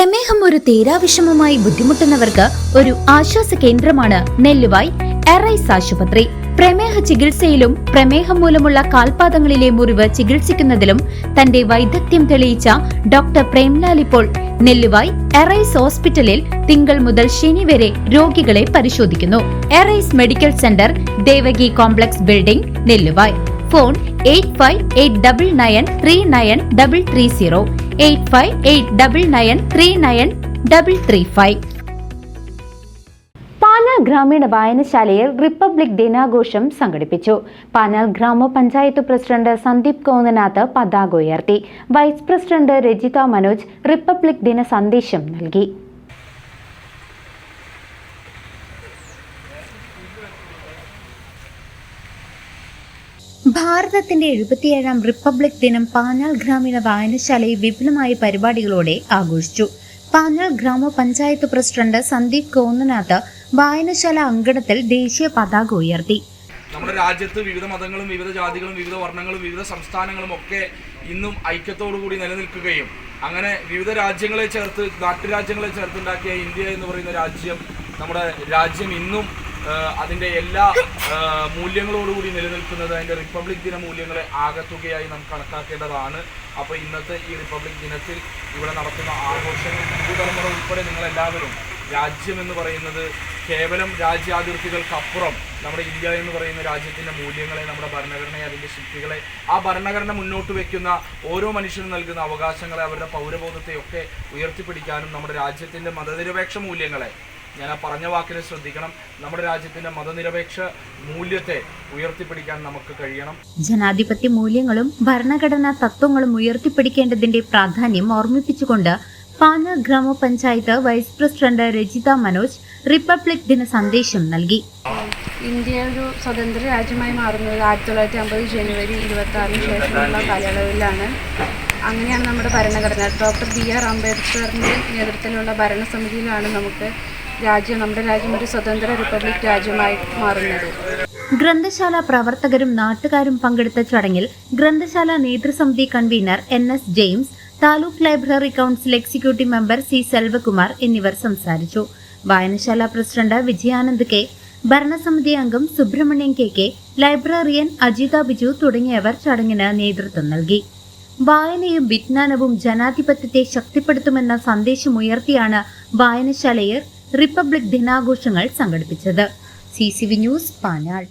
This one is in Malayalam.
പ്രമേഹം ഒരു തീരാവിഷമമായി ബുദ്ധിമുട്ടുന്നവർക്ക് ഒരു ആശ്വാസ കേന്ദ്രമാണ് നെല്ലുവായ് എറൈസ് ആശുപത്രി. പ്രമേഹ ചികിത്സയിലും പ്രമേഹം മൂലമുള്ള കാൽപാദങ്ങളിലെ മുറിവ് ചികിത്സിക്കുന്നതിലും തന്റെ വൈദഗ്ധ്യം തെളിയിച്ച ഡോക്ടർ പ്രേംലാൽ ഇപ്പോൾ നെല്ലുവായ് എറൈസ് ഹോസ്പിറ്റലിൽ തിങ്കൾ മുതൽ ശനി വരെ രോഗികളെ പരിശോധിക്കുന്നു. Arise medical centre, Devaki complex building, Nelluvai. Phone 8589939330 8589939335. Panal ഗ്രാമീണ വായനശാലയിൽ റിപ്പബ്ലിക് ദിനാഘോഷം സംഘടിപ്പിച്ചു. പാനാൽ ഗ്രാമപഞ്ചായത്ത് പ്രസിഡന്റ് സന്ദീപ് കോന്നനാഥ് പതാക ഉയർത്തി. Vice president Rajitha Manoj republic ദിന സന്ദേശം നൽകി. ഭാരതത്തിന്റെ 77ാം റിപ്പബ്ലിക് ദിനം പാനാൽ ഗ്രാമീണ വായനശാലയിൽ വിപുലമായ പരിപാടികളോടെ ആഘോഷിച്ചു. പാനാൽ ഗ്രാമപഞ്ചായത്ത് പ്രസിഡന്റ് സന്ദീപ് കോന്നനാഥ് വായനശാല അങ്കണത്തിൽ ദേശീയ പതാക ഉയർത്തി. നമ്മുടെ രാജ്യത്ത് വിവിധ മതങ്ങളും വിവിധ ജാതികളും വിവിധ വർണ്ണങ്ങളും വിവിധ സംസ്ഥാനങ്ങളും ഒക്കെ ഇന്നും ഐക്യത്തോടുകൂടി നിലനിൽക്കുകയും അങ്ങനെ വിവിധ രാജ്യങ്ങളെ ചേർത്ത് നാട്ടുരാജ്യങ്ങളെ ചേർത്തുണ്ടാക്കിയ ഇന്ത്യ എന്ന് പറയുന്ന രാജ്യം, നമ്മുടെ രാജ്യം ഇന്നും അതിൻ്റെ എല്ലാ മൂല്യങ്ങളോടുകൂടി നിലനിൽക്കുന്നത് അതിൻ്റെ റിപ്പബ്ലിക് ദിന മൂല്യങ്ങളെ ആകത്തുകയായി നാം കണക്കാക്കേണ്ടതാണ്. അപ്പോൾ ഇന്നത്തെ ഈ റിപ്പബ്ലിക് ദിനത്തിൽ ഇവിടെ നടത്തുന്ന ആഘോഷങ്ങൾ പുതുതലമുറ ഉൾപ്പെടെ നിങ്ങളെല്ലാവരും രാജ്യം എന്ന് പറയുന്നത് കേവലം രാജ്യാതിർത്തികൾക്കപ്പുറം നമ്മുടെ ഇന്ത്യ എന്ന് പറയുന്ന രാജ്യത്തിൻ്റെ മൂല്യങ്ങളെ, നമ്മുടെ ഭരണഘടനയെ, അതിൻ്റെ ശക്തികളെ, ആ ഭരണഘടന മുന്നോട്ട് വയ്ക്കുന്ന ഓരോ മനുഷ്യനും നൽകുന്ന അവകാശങ്ങളെ, അവരുടെ പൗരബോധത്തെയൊക്കെ ഉയർത്തിപ്പിടിക്കാനും നമ്മുടെ രാജ്യത്തിൻ്റെ മതനിരപേക്ഷ മൂല്യങ്ങളെ, ഞാൻ ആ പറഞ്ഞ വാക്കിനെ ശ്രദ്ധിക്കണം, നമ്മുടെ രാജ്യത്തിന്റെ മതനിരപേക്ഷ മൂല്യത്തെ ഉയർത്തിപ്പിടിക്കാൻ നമുക്ക് കഴിയണം. ജനാധിപത്യ മൂല്യങ്ങളും ഭരണഘടനാ തത്വങ്ങളും ഉയർത്തിപ്പിടിക്കേണ്ടതിന്റെ പ്രാധാന്യം ഓർമ്മിപ്പിച്ചുകൊണ്ട് പാനാൽ ഗ്രാമപഞ്ചായത്ത് vice president Rajitha Manoj republic ദിന സന്ദേശം നൽകി. ഇന്ത്യ ഒരു സ്വതന്ത്ര രാജ്യമായി മാറുന്നത് 1950 ജനുവരി 26 ശേഷമുള്ള കാലയളവിലാണ്. അങ്ങനെയാണ് നമ്മുടെ ഭരണഘടന ഡോക്ടർ BR അംബേദ്കറിന്റെ നേതൃത്വത്തിലുള്ള ഭരണസമിതിയിലാണ് നമ്മുടെ രാജ്യം ഒരു സ്വതന്ത്ര റിപ്പബ്ലിക് രാജ്യമായി മാറുന്നത്. ഗ്രന്ഥശാല പ്രവർത്തകരും നാട്ടുകാരും പങ്കെടുത്ത ചടങ്ങിൽ ഗ്രന്ഥശാല നേതൃസമിതി convener NS James, taluk library council executive member C Selvakumar എന്നിവർ സംസാരിച്ചു. വായനശാല പ്രസിഡന്റ് വിജയാനന്ദ് K, ഭരണസമിതി അംഗം സുബ്രഹ്മണ്യൻ KK, ലൈബ്രറിയൻ അജിത ബിജു തുടങ്ങിയവർ ചടങ്ങിന് നേതൃത്വം നൽകി. വായനയും വിജ്ഞാനവും ജനാധിപത്യത്തെ ശക്തിപ്പെടുത്തുമെന്ന സന്ദേശമുയർത്തിയാണ് വായനശാലയിൽ റിപ്പബ്ലിക് ദിനാഘോഷങ്ങൾ സംഘടിപ്പിച്ചത്. CCV news, പാനാൽ.